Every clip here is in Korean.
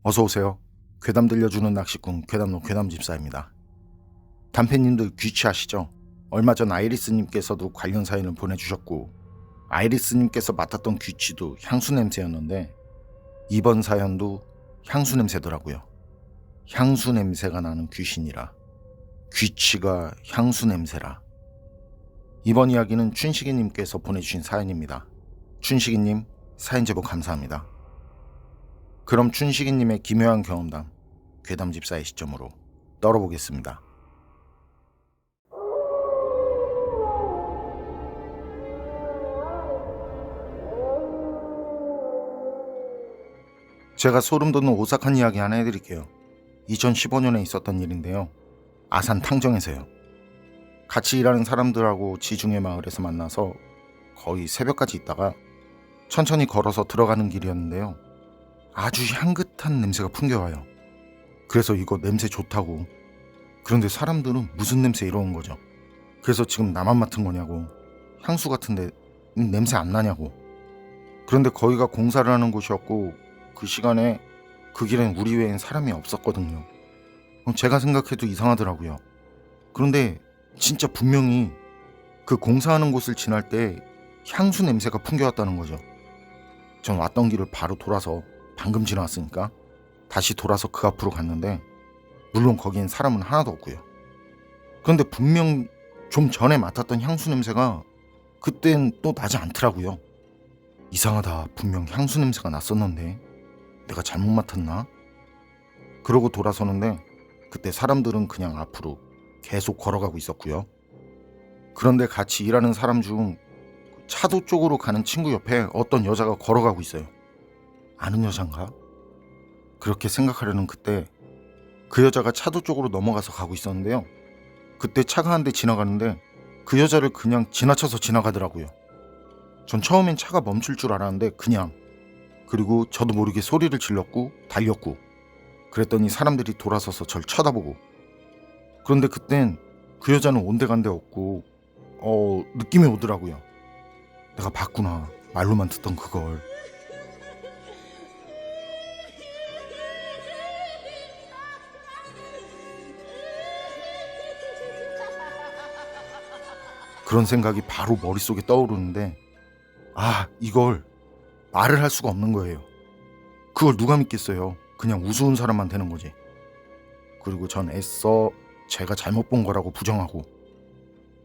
어서 오세요. 괴담 들려주는 낚시꾼 괴담로 괴담집사입니다. 단팬님들 귀취하시죠? 얼마 전 아이리스님께서도 관련 사연을 보내주셨고 아이리스님께서 맡았던 귀취도 향수 냄새였는데 이번 사연도 향수 냄새더라고요. 향수 냄새가 나는 귀신이라, 귀취가 향수 냄새라. 이번 이야기는 춘식이님께서 보내주신 사연입니다. 춘식이님 사연 제보 감사합니다. 그럼 춘식이님의 기묘한 경험담 괴담집사의 시점으로 떨어보겠습니다. 제가 소름 돋는 오싹한 이야기 하나 해드릴게요. 2015년에 있었던 일인데요. 아산 탕정에서요. 같이 일하는 사람들하고 지중해 마을에서 만나서 거의 새벽까지 있다가 천천히 걸어서 들어가는 길이었는데요. 아주 향긋한 냄새가 풍겨와요. 그래서 이거 냄새 좋다고. 그런데 사람들은 무슨 냄새 이러는 거죠. 그래서 지금 나만 맡은 거냐고. 향수 같은데 냄새 안 나냐고. 그런데 거기가 공사를 하는 곳이었고 그 시간에 그 길엔 우리 외엔 사람이 없었거든요. 제가 생각해도 이상하더라고요. 그런데 진짜 분명히 그 공사하는 곳을 지날 때 향수 냄새가 풍겨왔다는 거죠. 전 왔던 길을 바로 돌아서 방금 지나왔으니까 다시 돌아서 그 앞으로 갔는데 물론 거기엔 사람은 하나도 없고요. 그런데 분명 좀 전에 맡았던 향수 냄새가 그땐 또 나지 않더라고요. 이상하다. 분명 향수 냄새가 났었는데 내가 잘못 맡았나? 그러고 돌아서는데 그때 사람들은 그냥 앞으로 계속 걸어가고 있었고요. 그런데 같이 일하는 사람 중 차도 쪽으로 가는 친구 옆에 어떤 여자가 걸어가고 있어요. 아는 여잔가? 그렇게 생각하려는 그때 그 여자가 차도 쪽으로 넘어가서 가고 있었는데요. 그때 차가 한 대 지나가는데 그 여자를 그냥 지나쳐서 지나가더라고요. 전 처음엔 차가 멈출 줄 알았는데 그냥, 그리고 저도 모르게 소리를 질렀고 달렸고 그랬더니 사람들이 돌아서서 절 쳐다보고. 그런데 그땐 그 여자는 온데간데 없고 느낌이 오더라고요. 내가 봤구나. 말로만 듣던 그걸. 그런 생각이 바로 머릿속에 떠오르는데 이걸 말을 할 수가 없는 거예요. 그걸 누가 믿겠어요. 그냥 우스운 사람만 되는 거지. 그리고 전 애써 제가 잘못 본 거라고 부정하고.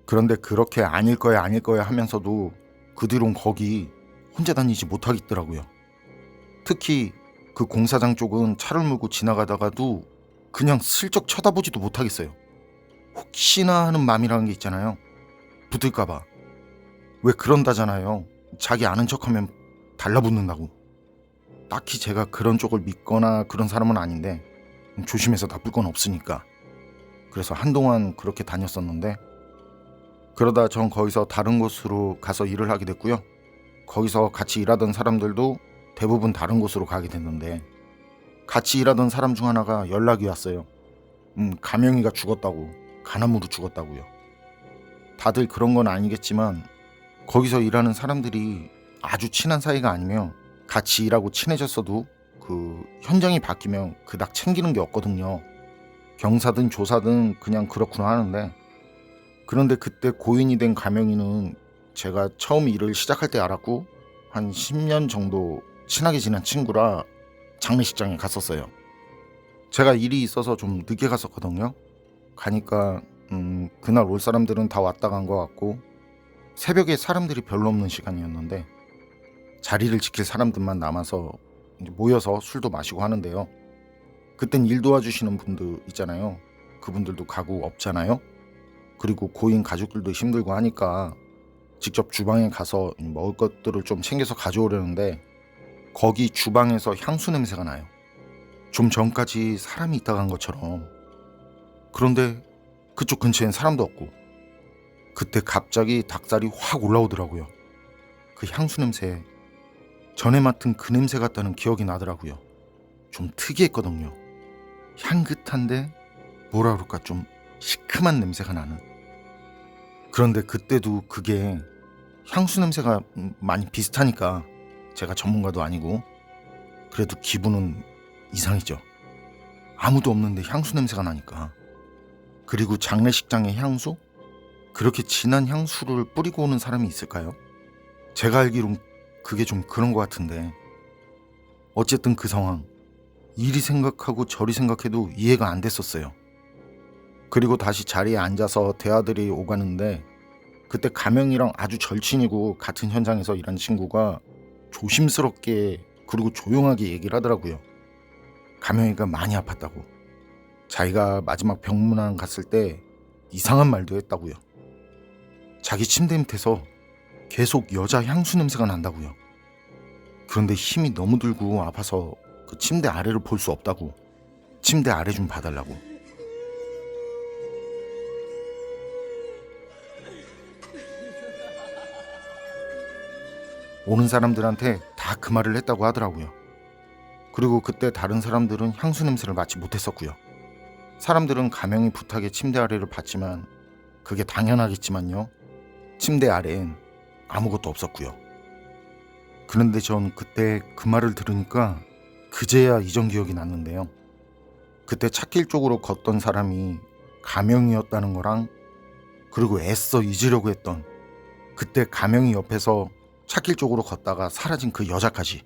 그런데 그렇게 아닐 거야 하면서도 그 뒤론 거기 혼자 다니지 못하겠더라고요. 특히 그 공사장 쪽은 차를 몰고 지나가다가도 그냥 슬쩍 쳐다보지도 못하겠어요. 혹시나 하는 마음이라는 게 있잖아요. 붙을까봐. 왜 그런다잖아요. 자기 아는 척하면 달라붙는다고. 딱히 제가 그런 쪽을 믿거나 그런 사람은 아닌데 조심해서 나쁠 건 없으니까. 그래서 한동안 그렇게 다녔었는데 그러다 전 거기서 다른 곳으로 가서 일을 하게 됐고요. 거기서 같이 일하던 사람들도 대부분 다른 곳으로 가게 됐는데 같이 일하던 사람 중 하나가 연락이 왔어요. 가명이가 죽었다고. 간암으로 죽었다고요. 다들 그런 건 아니겠지만 거기서 일하는 사람들이 아주 친한 사이가 아니면 같이 일하고 친해졌어도 그 현장이 바뀌면 그닥 챙기는 게 없거든요. 경사든 조사든 그냥 그렇구나 하는데, 그런데 그때 고인이 된 가명이는 제가 처음 일을 시작할 때 알았고 한 10년 정도 친하게 지낸 친구라 장례식장에 갔었어요. 제가 일이 있어서 좀 늦게 갔었거든요. 가니까 그날 올 사람들은 다 왔다 간 것 같고 새벽에 사람들이 별로 없는 시간이었는데 자리를 지킬 사람들만 남아서 이제 모여서 술도 마시고 하는데요. 그땐 일 도와주시는 분들 있잖아요. 그분들도 가고 없잖아요. 그리고 고인 가족들도 힘들고 하니까 직접 주방에 가서 먹을 것들을 좀 챙겨서 가져오려는데 거기 주방에서 향수 냄새가 나요. 좀 전까지 사람이 있다 간 것처럼. 그런데 그쪽 근처엔 사람도 없고 그때 갑자기 닭살이 확 올라오더라고요. 그 향수 냄새, 전에 맡은 그 냄새 같다는 기억이 나더라고요. 좀 특이했거든요. 향긋한데 뭐라 그럴까, 좀 시큼한 냄새가 나는. 그런데 그때도 그게 향수 냄새가 많이 비슷하니까 제가 전문가도 아니고 그래도 기분은 이상이죠. 아무도 없는데 향수 냄새가 나니까. 그리고 장례식장에 향수? 그렇게 진한 향수를 뿌리고 오는 사람이 있을까요? 제가 알기론 그게 좀 그런 것 같은데, 어쨌든 그 상황, 이리 생각하고 저리 생각해도 이해가 안 됐었어요. 그리고 다시 자리에 앉아서 대화들이 오가는데, 그때 가명이랑 아주 절친이고 같은 현장에서 일한 친구가 조심스럽게 그리고 조용하게 얘기를 하더라고요. 가명이가 많이 아팠다고. 자기가 마지막 병문안 갔을 때 이상한 말도 했다고요. 자기 침대 밑에서 계속 여자 향수 냄새가 난다고요. 그런데 힘이 너무 들고 아파서 그 침대 아래를 볼 수 없다고. 침대 아래 좀 봐달라고. 오는 사람들한테 다 그 말을 했다고 하더라고요. 그리고 그때 다른 사람들은 향수 냄새를 맡지 못했었고요. 사람들은 가명이 부탁에 침대 아래를 봤지만 그게 당연하겠지만요. 침대 아래엔 아무것도 없었고요. 그런데 전 그때 그 말을 들으니까 그제야 이전 기억이 났는데요. 그때 찻길 쪽으로 걷던 사람이 가명이었다는 거랑, 그리고 애써 잊으려고 했던 그때 가명이 옆에서 찻길 쪽으로 걷다가 사라진 그 여자까지.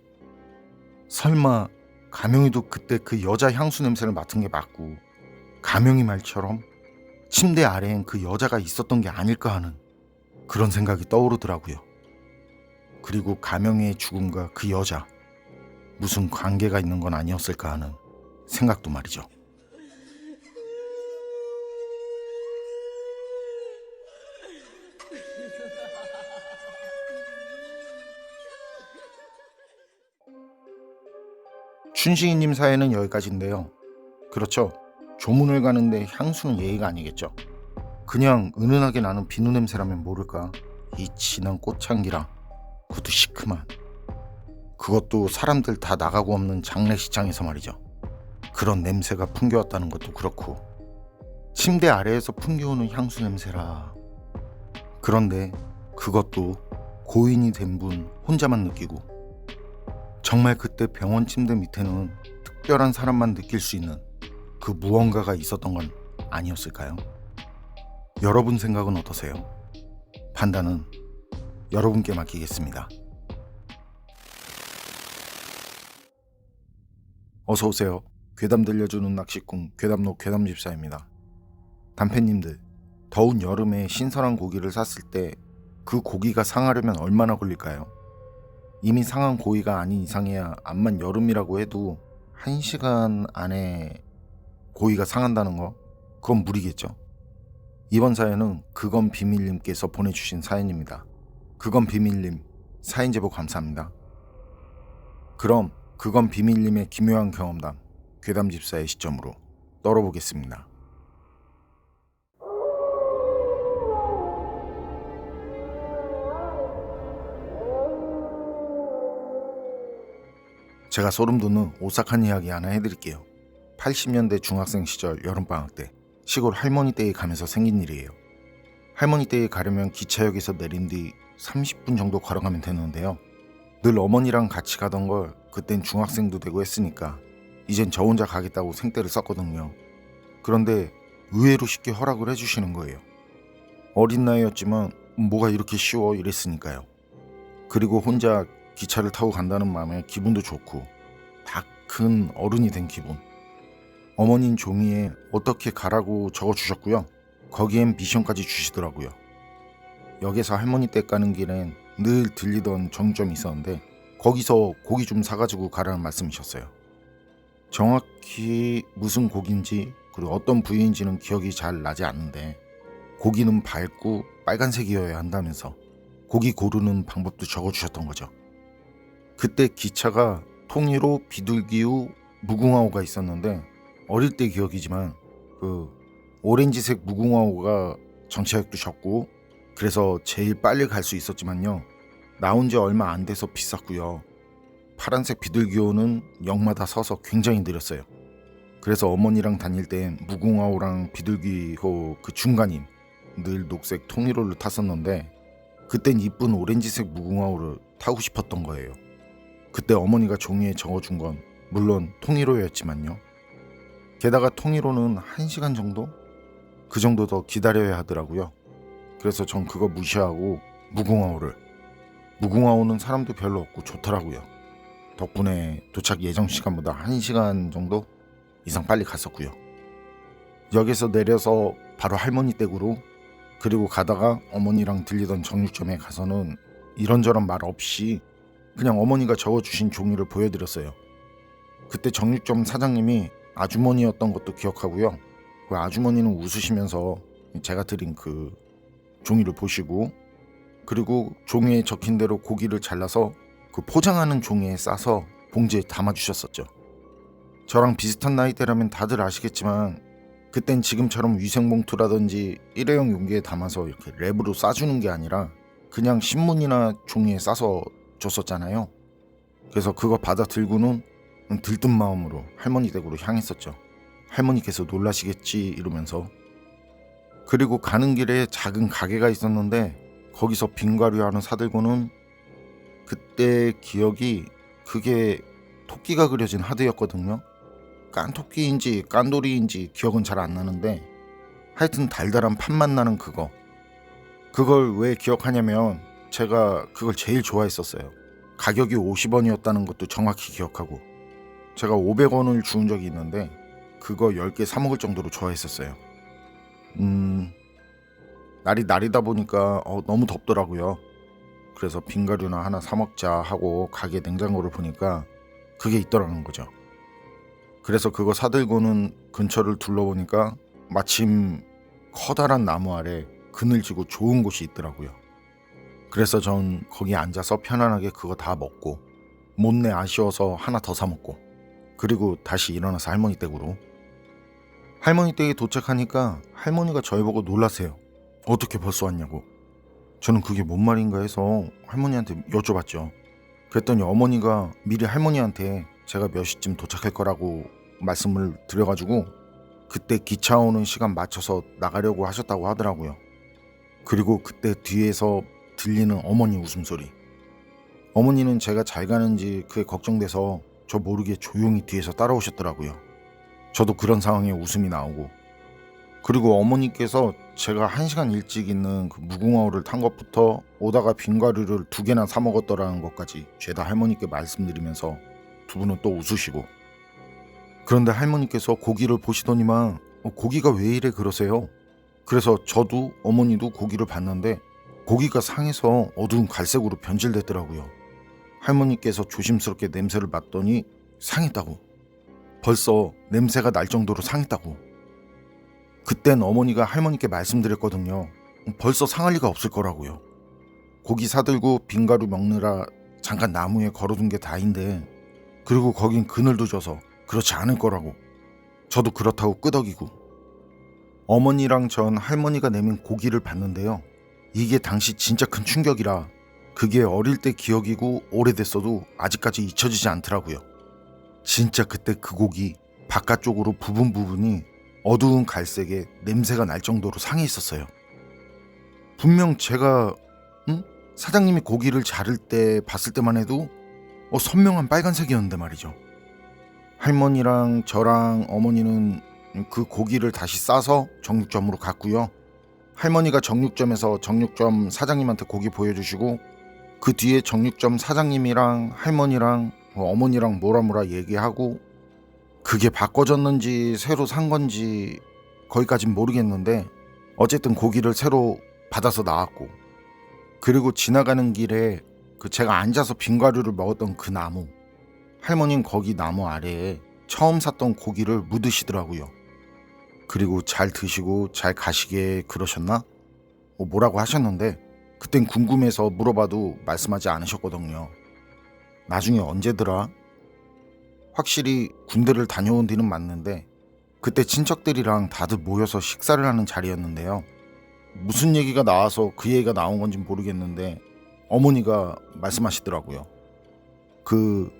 설마 가명이도 그때 그 여자 향수 냄새를 맡은 게 맞고 가명이 말처럼 침대 아래엔 그 여자가 있었던 게 아닐까 하는 그런 생각이 떠오르더라고요. 그리고 가명이의 죽음과 그 여자, 무슨 관계가 있는 건 아니었을까 하는 생각도 말이죠. 춘식이님 사연은 여기까지인데요. 그렇죠. 조문을 가는데 향수는 예의가 아니겠죠. 그냥 은은하게 나는 비누 냄새라면 모를까. 이 진한 꽃향기랑 그것도 시큼한, 그것도 사람들 다 나가고 없는 장례식장에서 말이죠. 그런 냄새가 풍겨왔다는 것도 그렇고, 침대 아래에서 풍겨오는 향수 냄새라. 그런데 그것도 고인이 된 분 혼자만 느끼고, 정말 그때 병원 침대 밑에는 특별한 사람만 느낄 수 있는 그 무언가가 있었던 건 아니었을까요? 여러분 생각은 어떠세요? 판단은 여러분께 맡기겠습니다. 어서오세요. 괴담 들려주는 낚시꾼 괴담로 괴담집사입니다. 단팬님들, 더운 여름에 신선한 고기를 샀을 때 그 고기가 상하려면 얼마나 걸릴까요? 이미 상한 고기가 아닌 이상이야 암만 여름이라고 해도 1시간 안에 고기가 상한다는 거, 그건 무리겠죠. 이번 사연은 그건 비밀님께서 보내주신 사연입니다. 그건 비밀님, 사연 제보 감사합니다. 그럼 그건 비밀님의 기묘한 경험담, 괴담집사의 시점으로 떨어보겠습니다. 제가 소름 돋는 오싹한 이야기 하나 해드릴게요. 80년대 중학생 시절 여름방학 때 시골 할머니 댁에 가면서 생긴 일이에요. 할머니 댁에 가려면 기차역에서 내린 뒤 30분 정도 걸어가면 되는데요. 늘 어머니랑 같이 가던 걸 그땐 중학생도 되고 했으니까 이젠 저 혼자 가겠다고 생떼를 썼거든요. 그런데 의외로 쉽게 허락을 해주시는 거예요. 어린 나이였지만 뭐가 이렇게 쉬워 이랬으니까요. 그리고 혼자 기차를 타고 간다는 마음에 기분도 좋고 다 큰 어른이 된 기분. 어머니는 종이에 어떻게 가라고 적어주셨고요. 거기엔 미션까지 주시더라고요. 역에서 할머니 댁 가는 길엔 늘 들리던 정점이 있었는데 거기서 고기 좀 사가지고 가라는 말씀이셨어요. 정확히 무슨 고기인지 그리고 어떤 부위인지는 기억이 잘 나지 않는데 고기는 밝고 빨간색이어야 한다면서 고기 고르는 방법도 적어주셨던 거죠. 그때 기차가 통일호, 비둘기호, 무궁화호가 있었는데 어릴 때 기억이지만 그 오렌지색 무궁화호가 정차역도 적고 그래서 제일 빨리 갈 수 있었지만요. 나온 지 얼마 안 돼서 비쌌고요. 파란색 비둘기호는 역마다 서서 굉장히 느렸어요. 그래서 어머니랑 다닐 땐 무궁화호랑 비둘기호 그 중간인 늘 녹색 통일호를 탔었는데 그땐 이쁜 오렌지색 무궁화호를 타고 싶었던 거예요. 그때 어머니가 종이에 적어준 건 물론 통일호였지만요. 게다가 통일호는 1시간 정도? 그 정도 더 기다려야 하더라고요. 그래서 전 그거 무시하고 무궁화호는 사람도 별로 없고 좋더라고요. 덕분에 도착 예정 시간보다 1시간 정도 이상 빨리 갔었고요. 역에서 내려서 바로 할머니 댁으로, 그리고 가다가 어머니랑 들리던 정육점에 가서는 이런저런 말 없이 그냥 어머니가 적어주신 종이를 보여드렸어요. 그때 정육점 사장님이 아주머니였던 것도 기억하고요. 그 아주머니는 웃으시면서 제가 드린 그 종이를 보시고, 그리고 종이에 적힌 대로 고기를 잘라서 그 포장하는 종이에 싸서 봉지에 담아주셨었죠. 저랑 비슷한 나이대라면 다들 아시겠지만 그땐 지금처럼 위생봉투라든지 일회용 용기에 담아서 이렇게 랩으로 싸주는 게 아니라 그냥 신문이나 종이에 싸서 줬었잖아요. 그래서 그거 받아 들고는 들뜬 마음으로 할머니 댁으로 향했었죠. 할머니께서 놀라시겠지 이러면서. 그리고 가는 길에 작은 가게가 있었는데 거기서 빙과류 하나 사들고는, 그때 기억이 그게 토끼가 그려진 하드였거든요. 깐토끼인지 깐돌이인지 기억은 잘 안 나는데 하여튼 달달한 팥맛 나는 그걸 왜 기억하냐면 제가 그걸 제일 좋아했었어요. 가격이 50원이었다는 것도 정확히 기억하고, 제가 500원을 주운 적이 있는데 그거 10개 사 먹을 정도로 좋아했었어요. 날이 날이다 보니까 너무 덥더라고요. 그래서 빙가류나 하나 사 먹자 하고 가게 냉장고를 보니까 그게 있더라는 거죠. 그래서 그거 사들고는 근처를 둘러보니까 마침 커다란 나무 아래 그늘지고 좋은 곳이 있더라고요. 그래서 전 거기 앉아서 편안하게 그거 다 먹고, 못내 아쉬워서 하나 더 사 먹고, 그리고 다시 일어나서 할머니 댁으로. 할머니 댁에 도착하니까 할머니가 저희 보고 놀라세요. 어떻게 벌써 왔냐고. 저는 그게 뭔 말인가 해서 할머니한테 여쭤봤죠. 그랬더니 어머니가 미리 할머니한테 제가 몇 시쯤 도착할 거라고 말씀을 드려가지고 그때 기차 오는 시간 맞춰서 나가려고 하셨다고 하더라고요. 그리고 그때 뒤에서 들리는 어머니 웃음소리. 어머니는 제가 잘 가는지 그게 걱정돼서 저 모르게 조용히 뒤에서 따라오셨더라고요. 저도 그런 상황에 웃음이 나오고, 그리고 어머니께서 제가 1시간 일찍 있는 그 무궁화호를 탄 것부터 오다가 빙과류를 2개나 사 먹었더라는 것까지 죄다 할머니께 말씀드리면서 두 분은 또 웃으시고. 그런데 할머니께서 고기를 보시더니만 고기가 왜 이래 그러세요. 그래서 저도 어머니도 고기를 봤는데 고기가 상해서 어두운 갈색으로 변질됐더라고요. 할머니께서 조심스럽게 냄새를 맡더니 상했다고. 벌써 냄새가 날 정도로 상했다고. 그땐 어머니가 할머니께 말씀드렸거든요. 벌써 상할 리가 없을 거라고요. 고기 사들고 빙가루 먹느라 잠깐 나무에 걸어둔 게 다인데, 그리고 거긴 그늘도 져서 그렇지 않을 거라고. 저도 그렇다고 끄덕이고. 어머니랑 전 할머니가 내민 고기를 봤는데요. 이게 당시 진짜 큰 충격이라 그게 어릴 때 기억이고 오래됐어도 아직까지 잊혀지지 않더라고요. 진짜 그때 그 고기 바깥쪽으로 부분이 어두운 갈색에 냄새가 날 정도로 상해 있었어요. 분명 제가 사장님이 고기를 자를 때 봤을 때만 해도 선명한 빨간색이었는데 말이죠. 할머니랑 저랑 어머니는 그 고기를 다시 싸서 정육점으로 갔고요. 할머니가 정육점에서 정육점 사장님한테 고기 보여주시고, 그 뒤에 정육점 사장님이랑 할머니랑 어머니랑 뭐라 얘기하고, 그게 바꿔졌는지 새로 산 건지 거기까진 모르겠는데 어쨌든 고기를 새로 받아서 나왔고, 그리고 지나가는 길에 그 제가 앉아서 빙과류를 먹었던 그 나무, 할머니는 거기 나무 아래에 처음 샀던 고기를 묻으시더라고요. 그리고 잘 드시고 잘 가시게 그러셨나? 뭐라고 하셨는데 그땐 궁금해서 물어봐도 말씀하지 않으셨거든요. 나중에 언제더라? 확실히 군대를 다녀온 뒤는 맞는데 그때 친척들이랑 다들 모여서 식사를 하는 자리였는데요. 무슨 얘기가 나와서 그 얘기가 나온 건지 모르겠는데 어머니가 말씀하시더라고요. 그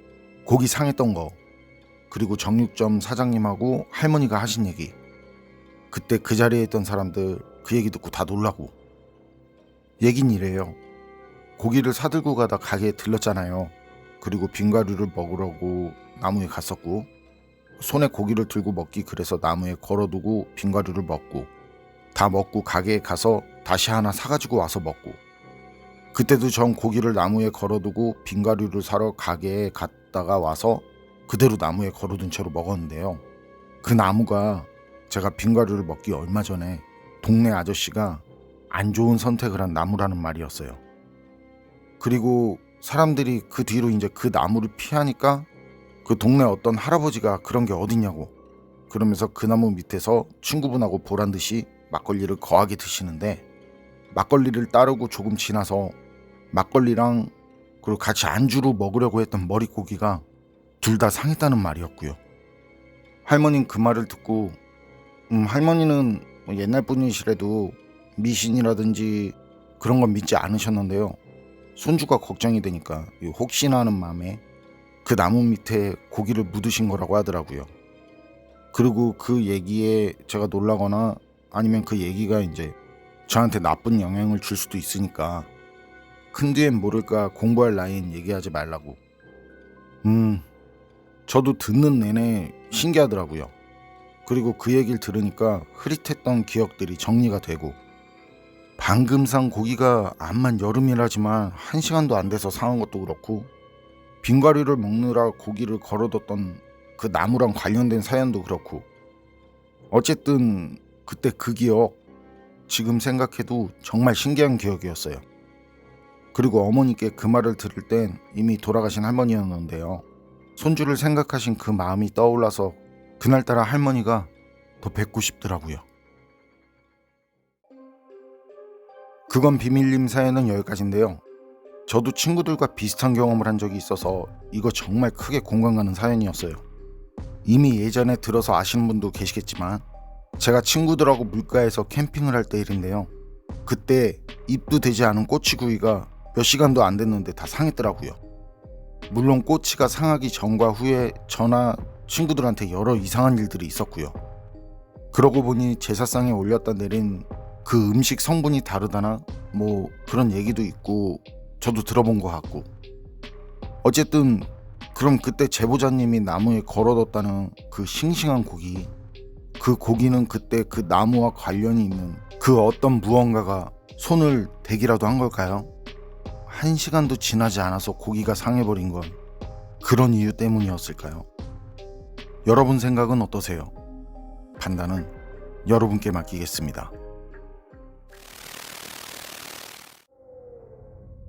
고기 상했던 거, 그리고 정육점 사장님하고 할머니가 하신 얘기. 그때 그 자리에 있던 사람들 그 얘기 듣고 다 놀라고. 얘긴 이래요. 고기를 사들고 가다 가게에 들렀잖아요. 그리고 빙가루를 먹으려고 나무에 갔었고, 손에 고기를 들고 먹기 그래서 나무에 걸어두고 빙가루를 먹고, 다 먹고 가게에 가서 다시 하나 사가지고 와서 먹고, 그때도 전 고기를 나무에 걸어두고 빙가루를 사러 가게에 갔다가 와서 그대로 나무에 걸어둔 채로 먹었는데요. 그 나무가 제가 빙가루를 먹기 얼마 전에 동네 아저씨가 안 좋은 선택을 한 나무라는 말이었어요. 그리고 사람들이 그 뒤로 이제 그 나무를 피하니까 그 동네 어떤 할아버지가 그런 게 어딨냐고 그러면서 그 나무 밑에서 친구분하고 보란 듯이 막걸리를 거하게 드시는데, 막걸리를 따르고 조금 지나서 막걸리랑 그리고 같이 안주로 먹으려고 했던 머릿고기가 둘 다 상했다는 말이었고요. 할머니는 그 말을 듣고 할머니는 뭐 옛날 분이시라도 미신이라든지 그런 건 믿지 않으셨는데요. 손주가 걱정이 되니까 혹시나 하는 마음에 그 나무 밑에 고기를 묻으신 거라고 하더라고요. 그리고 그 얘기에 제가 놀라거나 아니면 그 얘기가 이제 저한테 나쁜 영향을 줄 수도 있으니까 큰 뒤엔 모를까 공부할 나이엔 얘기하지 말라고. 저도 듣는 내내 신기하더라고요. 그리고 그 얘기를 들으니까 흐릿했던 기억들이 정리가 되고, 방금 산 고기가 암만 여름이라지만 1시간도 안 돼서 상한 것도 그렇고, 빙가루를 먹느라 고기를 걸어뒀던 그 나무랑 관련된 사연도 그렇고, 어쨌든 그때 그 기억 지금 생각해도 정말 신기한 기억이었어요. 그리고 어머니께 그 말을 들을 땐 이미 돌아가신 할머니였는데요. 손주를 생각하신 그 마음이 떠올라서 그날따라 할머니가 더 뵙고 싶더라고요. 그건 비밀님 사연은 여기까지인데요. 저도 친구들과 비슷한 경험을 한 적이 있어서 이거 정말 크게 공감 가는 사연이었어요. 이미 예전에 들어서 아시는 분도 계시겠지만 제가 친구들하고 물가에서 캠핑을 할 때 일인데요. 그때 입도 되지 않은 꼬치구이가 몇 시간도 안 됐는데 다 상했더라고요. 물론 꼬치가 상하기 전과 후에 저나 친구들한테 여러 이상한 일들이 있었고요. 그러고 보니 제사상에 올렸다 내린 그 음식 성분이 다르다나 뭐 그런 얘기도 있고 저도 들어본 것 같고, 어쨌든 그럼 그때 제보자님이 나무에 걸어뒀다는 그 싱싱한 고기, 그 고기는 그때 그 나무와 관련이 있는 그 어떤 무언가가 손을 대기라도 한 걸까요? 1시간도 지나지 않아서 고기가 상해버린 건 그런 이유 때문이었을까요? 여러분 생각은 어떠세요? 판단은 여러분께 맡기겠습니다.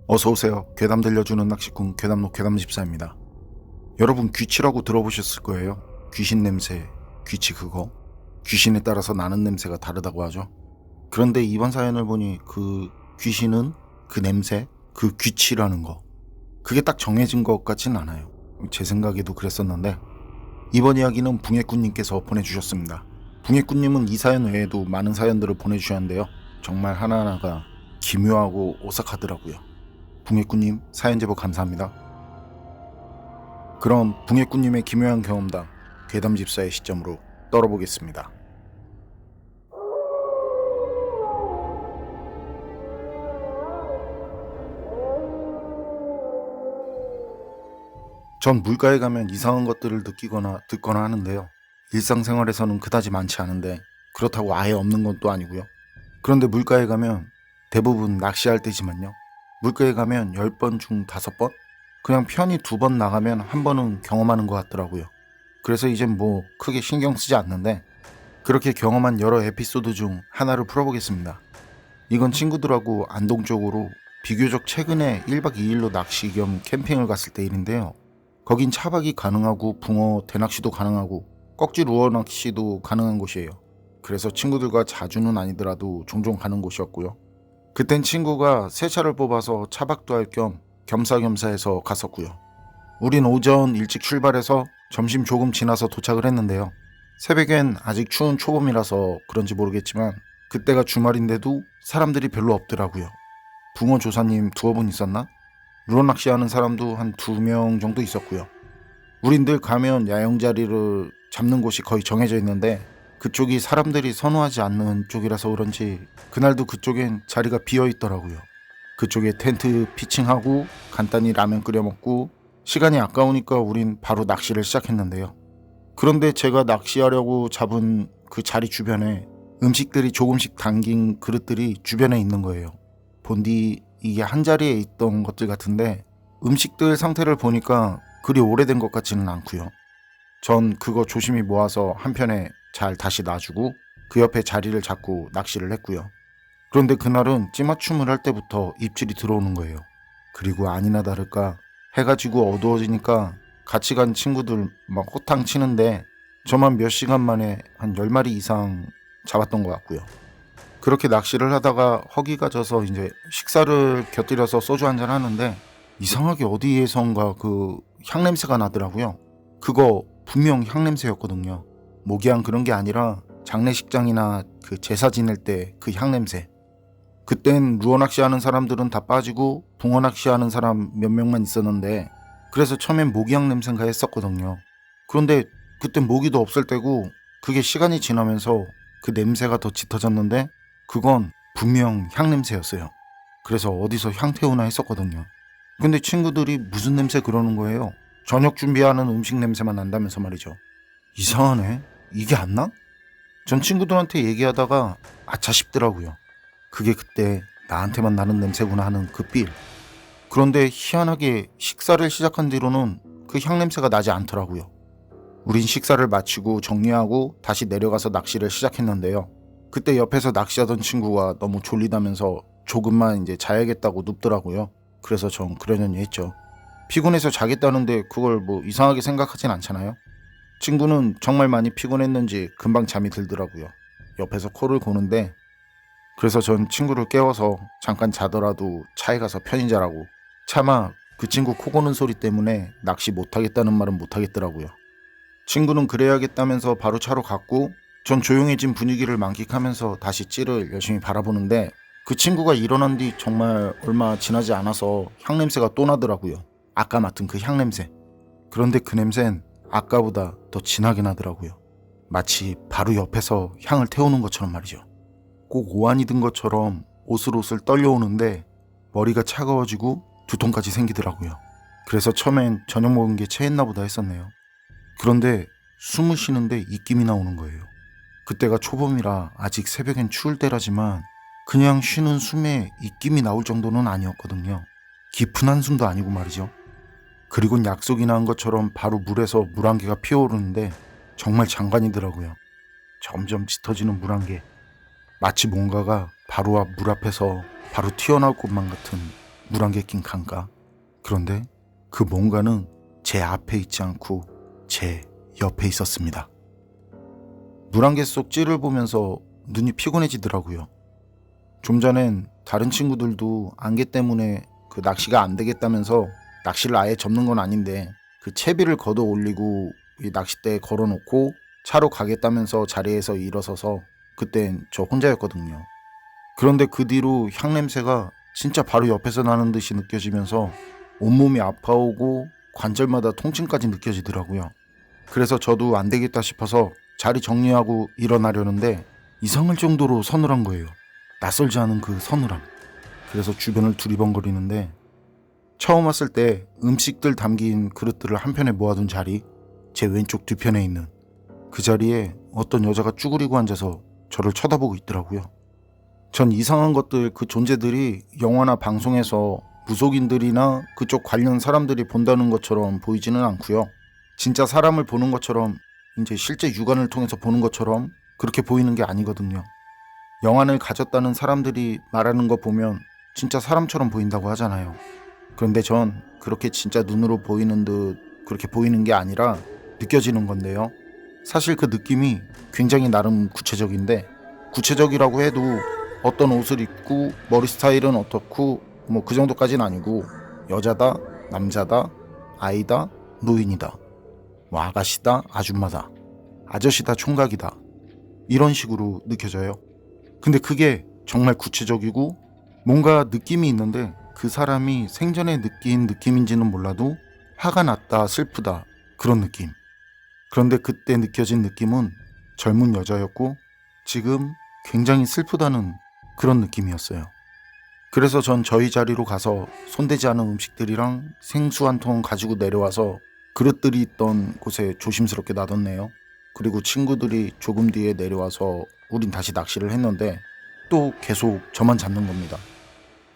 어서오세요. 괴담 들려주는 낚시꾼 괴담록 괴담집사입니다. 여러분 귀치라고 들어보셨을 거예요. 귀신 냄새, 귀치 그거. 귀신에 따라서 나는 냄새가 다르다고 하죠. 그런데 이번 사연을 보니 그 귀신은 그 냄새, 그 귀치라는 거, 그게 딱 정해진 것 같진 않아요. 제 생각에도 그랬었는데, 이번 이야기는 붕해꾼님께서 보내주셨습니다. 붕해꾼님은 이 사연 외에도 많은 사연들을 보내주셨는데요. 정말 하나하나가 기묘하고 오싹하더라고요. 붕해꾼님 사연 제보 감사합니다. 그럼 붕해꾼님의 기묘한 경험담 괴담집사의 시점으로 떨어보겠습니다. 전 물가에 가면 이상한 것들을 느끼거나 듣거나 하는데요. 일상생활에서는 그다지 많지 않은데 그렇다고 아예 없는 것도 아니고요. 그런데 물가에 가면 대부분 낚시할 때지만요. 물가에 가면 10번 중 5번? 그냥 편히 2번 나가면 한 번은 경험하는 것 같더라고요. 그래서 이젠 뭐 크게 신경 쓰지 않는데, 그렇게 경험한 여러 에피소드 중 하나를 풀어보겠습니다. 이건 친구들하고 안동 쪽으로 비교적 최근에 1박 2일로 낚시 겸 캠핑을 갔을 때 일인데요. 거긴 차박이 가능하고 붕어 대낚시도 가능하고 꺽지 루어 낚시도 가능한 곳이에요. 그래서 친구들과 자주는 아니더라도 종종 가는 곳이었고요. 그땐 친구가 새 차를 뽑아서 차박도 할 겸 겸사겸사해서 갔었고요. 우린 오전 일찍 출발해서 점심 조금 지나서 도착을 했는데요. 새벽엔 아직 추운 초봄이라서 그런지 모르겠지만 그때가 주말인데도 사람들이 별로 없더라고요. 붕어 조사님 2분 있었나? 루어 낚시하는 사람도 한 2명 정도 있었고요. 우린 늘 가면 야영 자리를 잡는 곳이 거의 정해져 있는데 그쪽이 사람들이 선호하지 않는 쪽이라서 그런지 그날도 그쪽엔 자리가 비어 있더라고요. 그쪽에 텐트 피칭하고 간단히 라면 끓여 먹고 시간이 아까우니까 우린 바로 낚시를 시작했는데요. 그런데 제가 낚시하려고 잡은 그 자리 주변에 음식들이 조금씩 담긴 그릇들이 주변에 있는 거예요. 본디 이게 한 자리에 있던 것들 같은데 음식들 상태를 보니까 그리 오래된 것 같지는 않고요. 전 그거 조심히 모아서 한편에 잘 다시 놔주고 그 옆에 자리를 잡고 낚시를 했고요. 그런데 그날은 찌맞춤을 할 때부터 입질이 들어오는 거예요. 그리고 아니나 다를까 해가 지고 어두워지니까 같이 간 친구들 막 호탕 치는데 저만 몇 시간 만에 한 10마리 이상 잡았던 것 같고요. 그렇게 낚시를 하다가 허기가 져서 이제 식사를 곁들여서 소주 한잔 하는데 이상하게 어디에선가 그 향냄새가 나더라고요. 그거 분명 향냄새였거든요. 모기향 그런 게 아니라 장례식장이나 그 제사 지낼 때 그 향냄새. 그땐 루어 낚시하는 사람들은 다 빠지고 붕어 낚시하는 사람 몇 명만 있었는데 그래서 처음엔 모기향 냄새인가 했었거든요. 그런데 그땐 모기도 없을 때고 그게 시간이 지나면서 그 냄새가 더 짙어졌는데 그건 분명 향 냄새였어요. 그래서 어디서 향 태우나 했었거든요. 근데 친구들이 무슨 냄새 그러는 거예요. 저녁 준비하는 음식 냄새만 난다면서 말이죠. 이상하네. 이게 안 나? 전 친구들한테 얘기하다가 아차 싶더라고요. 그게 그때 나한테만 나는 냄새구나 하는 그 빌. 그런데 희한하게 식사를 시작한 뒤로는 그 향냄새가 나지 않더라고요. 우린 식사를 마치고 정리하고 다시 내려가서 낚시를 시작했는데요. 그때 옆에서 낚시하던 친구가 너무 졸리다면서 조금만 이제 자야겠다고 눕더라고요. 그래서 전 그러려니 했죠. 피곤해서 자겠다는데 그걸 뭐 이상하게 생각하진 않잖아요. 친구는 정말 많이 피곤했는지 금방 잠이 들더라고요. 옆에서 코를 고는데 그래서 전 친구를 깨워서 잠깐 자더라도 차에 가서 편히 자라고. 차마 그 친구 코 고는 소리 때문에 낚시 못하겠다는 말은 못하겠더라고요. 친구는 그래야겠다면서 바로 차로 갔고 전 조용해진 분위기를 만끽하면서 다시 찌를 열심히 바라보는데 그 친구가 일어난 뒤 정말 얼마 지나지 않아서 향냄새가 또 나더라고요. 아까 맡은 그 향냄새. 그런데 그 냄새는 아까보다 더 진하게 나더라고요. 마치 바로 옆에서 향을 태우는 것처럼 말이죠. 꼭 오한이 든 것처럼 오슬오슬 떨려오는데 머리가 차가워지고 두통까지 생기더라고요. 그래서 처음엔 저녁 먹은 게 체했나 보다 했었네요. 그런데 숨을 쉬는데 입김이 나오는 거예요. 그때가 초봄이라 아직 새벽엔 추울 때라지만 그냥 쉬는 숨에 입김이 나올 정도는 아니었거든요. 깊은 한숨도 아니고 말이죠. 그리고 약속이나 한 것처럼 바로 물에서 물안개가 피어오르는데 정말 장관이더라고요. 점점 짙어지는 물안개. 마치 뭔가가 바로 앞 물 앞에서 바로 튀어나올 것만 같은 물안개 낀 강가. 그런데 그 뭔가는 제 앞에 있지 않고 제 옆에 있었습니다. 물안개 속 찌를 보면서 눈이 피곤해지더라고요. 좀 전엔 다른 친구들도 안개 때문에 그 낚시가 안 되겠다면서 낚시를 아예 접는 건 아닌데 그 채비를 걷어 올리고 이 낚싯대에 걸어놓고 차로 가겠다면서 자리에서 일어서서 그땐 저 혼자였거든요. 그런데 그 뒤로 향냄새가 진짜 바로 옆에서 나는 듯이 느껴지면서 온몸이 아파오고 관절마다 통증까지 느껴지더라고요. 그래서 저도 안 되겠다 싶어서 자리 정리하고 일어나려는데 이상할 정도로 서늘한 거예요. 낯설지 않은 그 서늘함. 그래서 주변을 두리번거리는데 처음 왔을 때 음식들 담긴 그릇들을 한편에 모아둔 자리, 제 왼쪽 뒤편에 있는 그 자리에 어떤 여자가 쭈그리고 앉아서 저를 쳐다보고 있더라고요. 전 이상한 것들, 그 존재들이 영화나 방송에서 무속인들이나 그쪽 관련 사람들이 본다는 것처럼 보이지는 않고요. 진짜 사람을 보는 것처럼, 이제 실제 육안을 통해서 보는 것처럼 그렇게 보이는 게 아니거든요. 영안을 가졌다는 사람들이 말하는 거 보면 진짜 사람처럼 보인다고 하잖아요. 그런데 전 그렇게 진짜 눈으로 보이는 듯 그렇게 보이는 게 아니라 느껴지는 건데요. 사실 그 느낌이 굉장히 나름 구체적인데, 구체적이라고 해도 어떤 옷을 입고 머리 스타일은 어떻고 뭐 그 정도까지는 아니고 여자다, 남자다, 아이다, 노인이다, 뭐 아가씨다, 아줌마다, 아저씨다, 총각이다, 이런 식으로 느껴져요. 근데 그게 정말 구체적이고 뭔가 느낌이 있는데 그 사람이 생전에 느낀 느낌인지는 몰라도 화가 났다, 슬프다, 그런 느낌. 그런데 그때 느껴진 느낌은 젊은 여자였고 지금 굉장히 슬프다는 그런 느낌이었어요. 그래서 전 저희 자리로 가서 손대지 않은 음식들이랑 생수 한 통 가지고 내려와서 그릇들이 있던 곳에 조심스럽게 놔뒀네요. 그리고 친구들이 조금 뒤에 내려와서 우린 다시 낚시를 했는데 또 계속 저만 잡는 겁니다.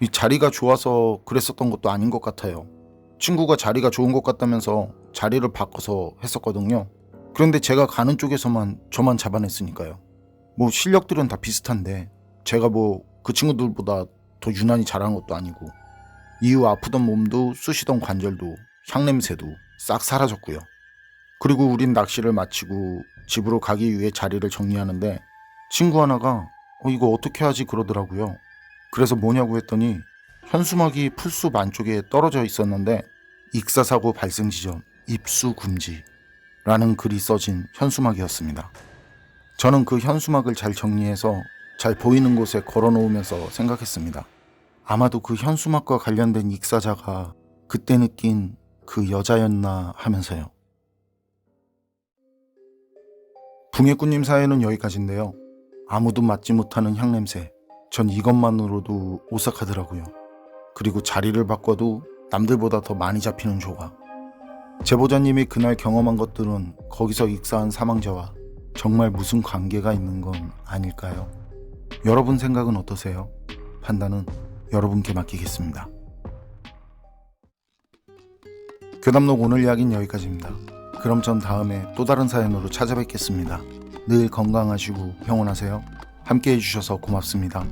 이 자리가 좋아서 그랬었던 것도 아닌 것 같아요. 친구가 자리가 좋은 것 같다면서 자리를 바꿔서 했었거든요. 그런데 제가 가는 쪽에서만 저만 잡아냈으니까요. 뭐 실력들은 다 비슷한데 제가 뭐 그 친구들보다 더 유난히 잘한 것도 아니고, 이후 아프던 몸도 쑤시던 관절도 향냄새도 싹 사라졌고요. 그리고 우린 낚시를 마치고 집으로 가기 위해 자리를 정리하는데 친구 하나가 이거 어떻게 하지 그러더라고요. 그래서 뭐냐고 했더니 현수막이 풀숲 안쪽에 떨어져 있었는데 익사사고 발생 지점 입수 금지라는 글이 써진 현수막이었습니다. 저는 그 현수막을 잘 정리해서 잘 보이는 곳에 걸어 놓으면서 생각했습니다. 아마도 그 현수막과 관련된 익사자가 그때 느낀 그 여자였나 하면서요. 붕해꾼님 사연은 여기까지인데요. 아무도 맡지 못하는 향냄새, 전 이것만으로도 오싹하더라고요. 그리고 자리를 바꿔도 남들보다 더 많이 잡히는 조각. 제보자님이 그날 경험한 것들은 거기서 익사한 사망자와 정말 무슨 관계가 있는 건 아닐까요? 여러분 생각은 어떠세요? 판단은 여러분께 맡기겠습니다. 교담록 오늘 이야기는 여기까지입니다. 그럼 전 다음에 또 다른 사연으로 찾아뵙겠습니다. 늘 건강하시고 평온하세요. 함께 해주셔서 고맙습니다.